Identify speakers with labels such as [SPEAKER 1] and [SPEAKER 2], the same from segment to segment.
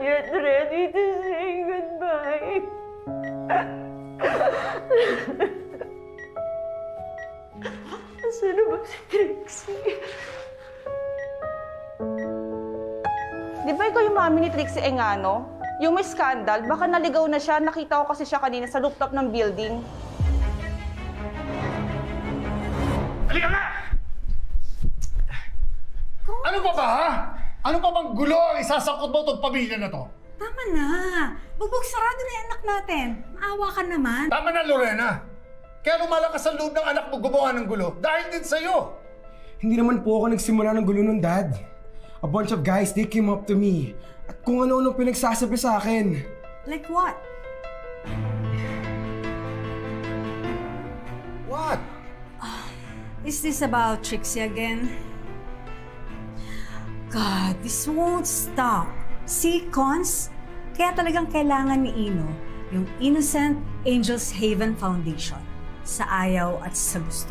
[SPEAKER 1] yet ready to say goodbye. Asan na ba si Trixie?
[SPEAKER 2] Di ba ikaw yung mami ni Trixie Engano? Yung may scandal, baka naligaw na siya. Nakita ko kasi siya kanina sa rooftop ng building.
[SPEAKER 3] Halika nga! Ano pa ba, ha? Ano pa bang gulo ang isasangkot mo itong pamilya na to?
[SPEAKER 4] Tama na. Bugbog sarado na yung anak natin. Maawa ka naman.
[SPEAKER 3] Tama na, Lorena. Kaya lumalakas ang loob ng anak mo gumawa ng gulo dahil din sa'yo.
[SPEAKER 5] Hindi naman po ako nagsimula ng gulo nun, Dad. A bunch of guys, they came up to me. At kung ano-ano pinagsasabi sa akin.
[SPEAKER 4] Like what?
[SPEAKER 3] What?
[SPEAKER 4] Is this about Trixie again? God, this won't stop. See, Cons? Kaya talagang kailangan ni Ino yung Innocent Angels Haven Foundation sa ayaw at sa gusto.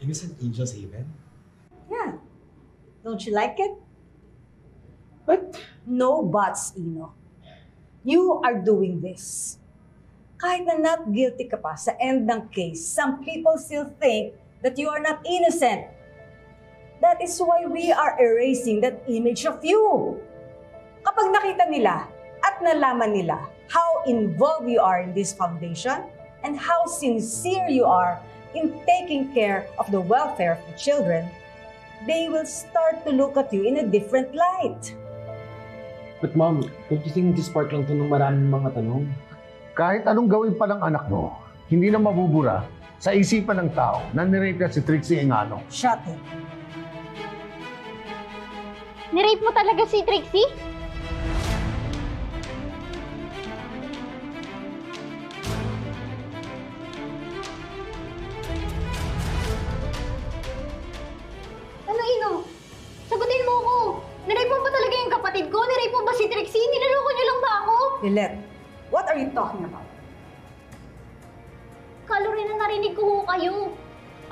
[SPEAKER 5] Innocent Angels Haven?
[SPEAKER 4] Yeah. Don't you like it?
[SPEAKER 5] But
[SPEAKER 4] No buts, Ino. You are doing this. Kahit na not guilty ka pa sa end ng case, some people still think that you are not innocent. That is why we are erasing that image of you. Kapag nakita nila at nalaman nila how involved you are in this foundation and how sincere you are in taking care of the welfare of the children, they will start to look at you in a different light.
[SPEAKER 5] But Mom, don't you think this part lang to ng maraming mga tanong?
[SPEAKER 3] Kahit anong gawin pa ng anak mo, hindi na mabubura sa isipan ng tao na nirape niya si Trixie Engano.
[SPEAKER 4] Shut it.
[SPEAKER 6] Nirape mo talaga si Trixie? Ano, Ino? Sagutin mo ko. Nirape mo ba talaga yung kapatid ko? Nirape mo ba si Trixie? Niloloko niyo lang ba ako?
[SPEAKER 4] Lilet, what are you talking about?
[SPEAKER 6] Kalori na narinig ko ho kayo.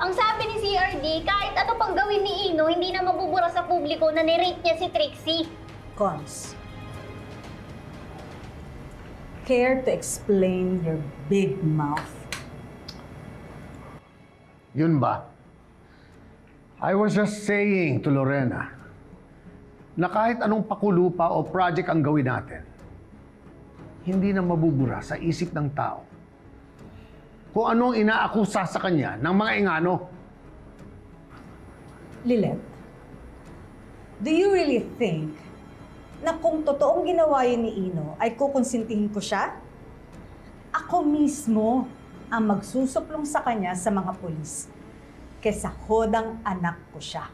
[SPEAKER 6] Ang sabi ni CRD, kahit ano pang gawin ni Ino, hindi na mabubura sa publiko na nirape niya si Trixie.
[SPEAKER 4] Cons. Care to explain your big mouth?
[SPEAKER 3] Yun ba? I was just saying to Lorena na kahit anong pakulupa o project ang gawin natin, hindi na mabubura sa isip ng tao kung anong inaakusa sa kanya ng mga Engano.
[SPEAKER 4] Lilet, do you really think na kung totoong ginawa yun ni Ino ay kukonsintihin ko siya? Ako mismo ang magsusuplong sa kanya sa mga pulis kesa hodang anak ko siya.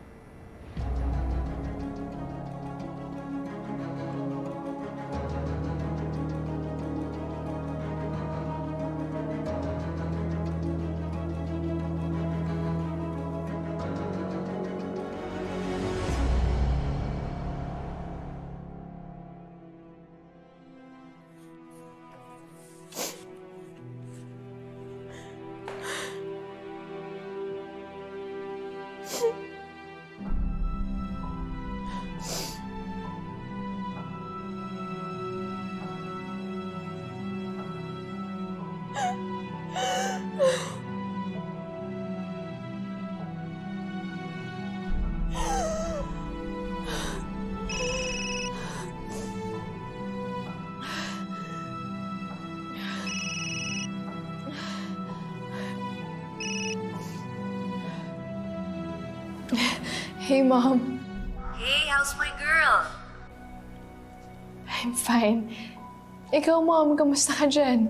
[SPEAKER 7] Hey, Mom.
[SPEAKER 8] Hey, how's my girl?
[SPEAKER 7] I'm fine. Ikaw, Mom, kamusta ka dyan?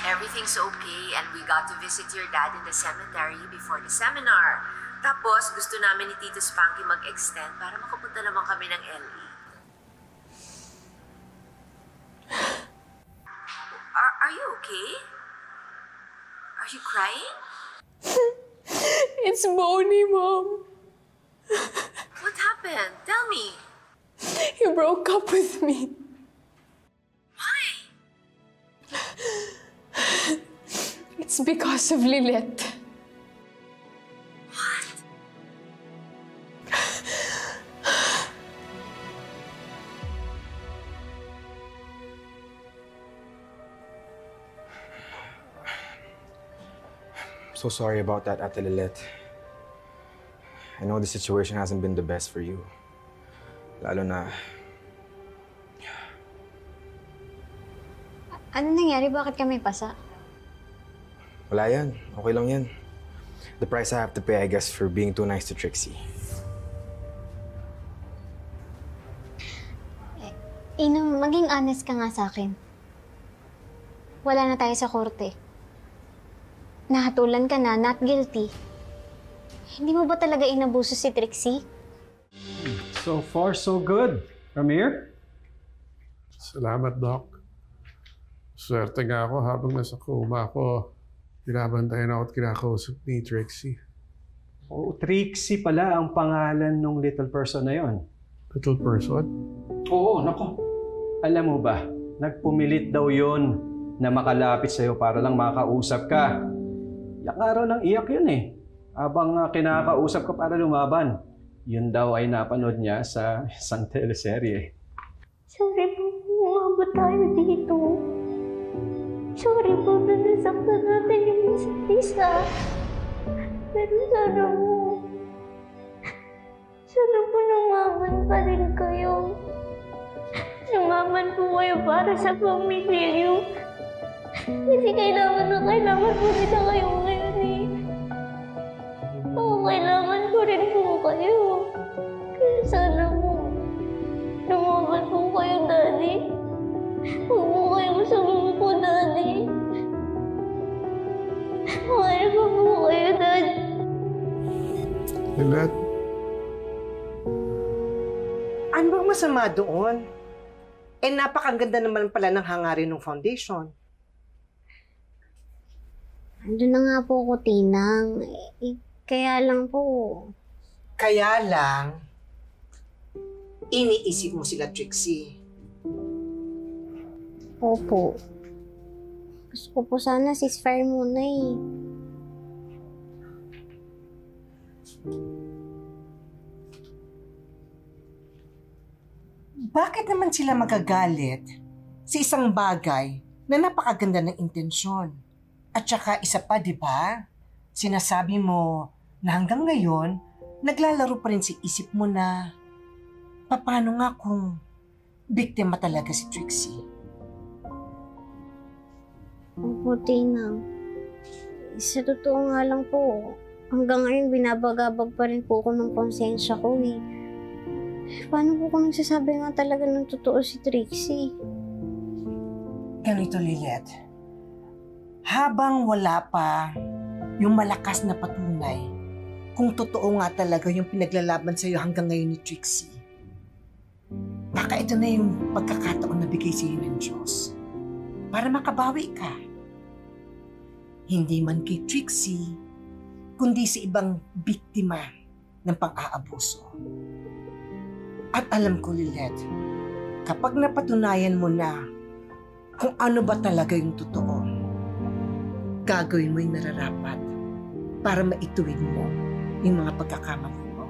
[SPEAKER 8] Everything's okay and we got to visit your dad in the cemetery before the seminar. Tapos, gusto namin ni Tito Spanky mag-extend para makapunta naman kami ng LA. Are you okay? Are you crying?
[SPEAKER 7] It's Bonnie, Mom.
[SPEAKER 8] What happened? Tell me.
[SPEAKER 7] He broke up with me.
[SPEAKER 8] Why?
[SPEAKER 7] It's because of Lilith.
[SPEAKER 8] What?
[SPEAKER 5] So sorry about that, Ate Lilith. I know the situation hasn't been the best for you. Lalo na...
[SPEAKER 6] Ano nangyari? Bakit kami pasa?
[SPEAKER 5] Wala yan. Okay lang yan. The price I have to pay, I guess, for being too nice to Trixie.
[SPEAKER 6] Ino, maging honest ka nga sa akin. Wala na tayo sa korte. Nahatulan ka na, not guilty. Hindi mo ba talaga inabuso si Trixie?
[SPEAKER 9] So far, so good. Ramir?
[SPEAKER 3] Salamat, Doc. Swerte nga ako habang nasa coma ako. Binabantayan ako at kinakausap ni Trixie.
[SPEAKER 9] Oh, Trixie pala ang pangalan ng little person na yon.
[SPEAKER 3] Little person?
[SPEAKER 9] Oo, nako. Alam mo ba, nagpumilit daw yon na makalapit sa'yo para lang makausap ka. Iyak araw ng iyak yun eh. Habang kinakausap ka para lumaban. Yun daw ay napanood niya sa isang teleserye.
[SPEAKER 1] Sorry po kung umabot tayo dito. Sorry po na nasaktan natin yung isa't isa. Pero sana po lumaban pa rin kayo. Lumaban po kayo para sa pamilya niyo. Kasi kailangan po nila kayo ngayon eh. Oo, kailangan ko rin po kayo. Kaya sana po, lumaban po kayo, Daddy. Huwag po kayong sumumpo, Daddy. Mahal ko po kayo, Daddy.
[SPEAKER 3] Lilith?
[SPEAKER 10] Ano bang masama doon? Eh, napakaganda naman pala ng hangarin ng foundation.
[SPEAKER 6] Ando na nga po ako, Tinang. Kaya lang po.
[SPEAKER 10] Kaya lang, iniisip mo sila, Trixie.
[SPEAKER 6] Opo. Gusto ko po sana ceasefire muna eh.
[SPEAKER 10] Bakit naman sila magagalit sa isang bagay na napakaganda ng intensyon? At saka isa pa, di ba? Sinasabi mo na hanggang ngayon, naglalaro pa rin sa isip mo na paano nga kung biktima talaga si Trixie?
[SPEAKER 6] Opo, Tinang. Sa totoo nga lang po, hanggang ngayon binabagabag pa rin po ako ng konsensya ko eh. Paano po kung nagsasabi nga talaga ng totoo si Trixie?
[SPEAKER 10] Ganito, Lilith. Habang wala pa yung malakas na patunay kung totoo nga talaga yung pinaglalaban sa'yo hanggang ngayon ni Trixie, baka ito na yung pagkakataon na bigay sa'yo ng Diyos para makabawi ka. Hindi man kay Trixie, kundi sa ibang biktima ng pang-aabuso. At alam ko, Lilith, kapag napatunayan mo na kung ano ba talaga yung totoo, gagawin mo yung nararapat para maituwid mo yung mga pagkakamali mo.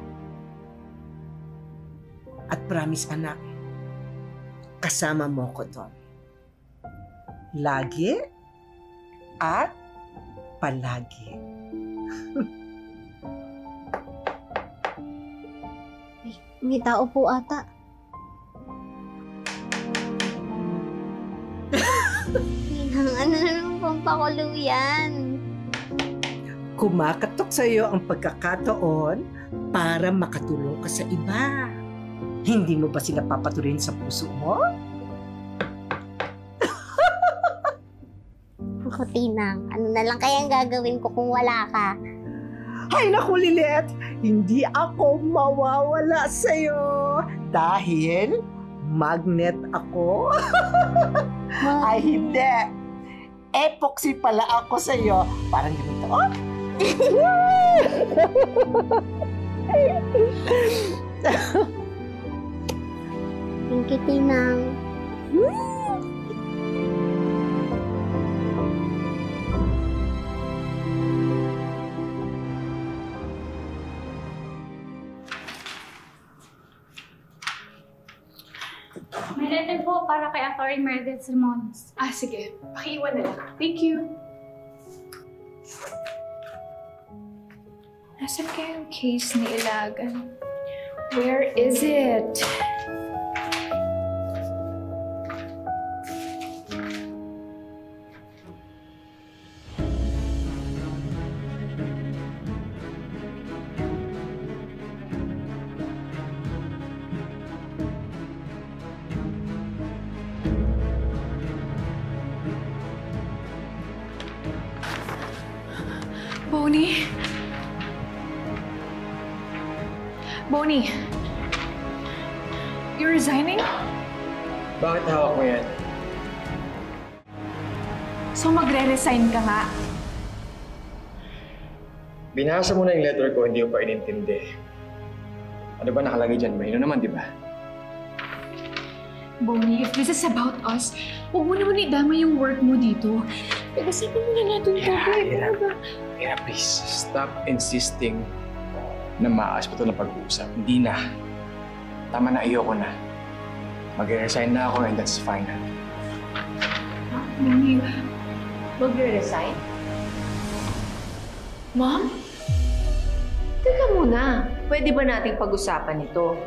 [SPEAKER 10] At promise, anak, kasama mo ko doon. Lagi at palagi.
[SPEAKER 6] May tao po ata. Ninang, ano na naman pang pakulo yan?
[SPEAKER 10] Kumakatok sa iyo ang pagkakataon para makatulong ka sa iba. Hindi mo ba sila papatuloyin sa puso mo?
[SPEAKER 6] Ako, Tinang, ano na lang kayang gagawin ko kung wala ka?
[SPEAKER 10] Ay naku, Lilet! Hindi ako mawawala sa'yo dahil magnet ako. Ay hindi! Epoxy pala ako sa'yo. Parang ganito, oh!
[SPEAKER 6] Thank you, Tinang.
[SPEAKER 11] May letter po para kay Atty. Meredith Simons.
[SPEAKER 7] Ah, sige. Pakiiwan na lang. Thank you. Nasaan kaya yung case ni Ilagan? Where is it? Bonnie? Bonnie? You're resigning?
[SPEAKER 5] Bakit hawak mo yan?
[SPEAKER 7] So magre-resign ka nga?
[SPEAKER 5] Binasa mo na yung letter ko, hindi ko pa inintindi. Ano ba nakalagay dyan? Mahino naman, di ba?
[SPEAKER 7] Bonnie, if this is about us, huwag mo naman idama yung work mo dito. Pag-isipin mo na natin ito.
[SPEAKER 5] Mira, please, stop insisting na maayos pa ito na pag-uusap. Hindi na. Tama na, ayoko na. Mag-resign na ako and that's fine.
[SPEAKER 7] Bonnie,
[SPEAKER 8] Magre-resign?
[SPEAKER 7] Mom?
[SPEAKER 8] Teka muna. Pwede ba nating pag-usapan ito?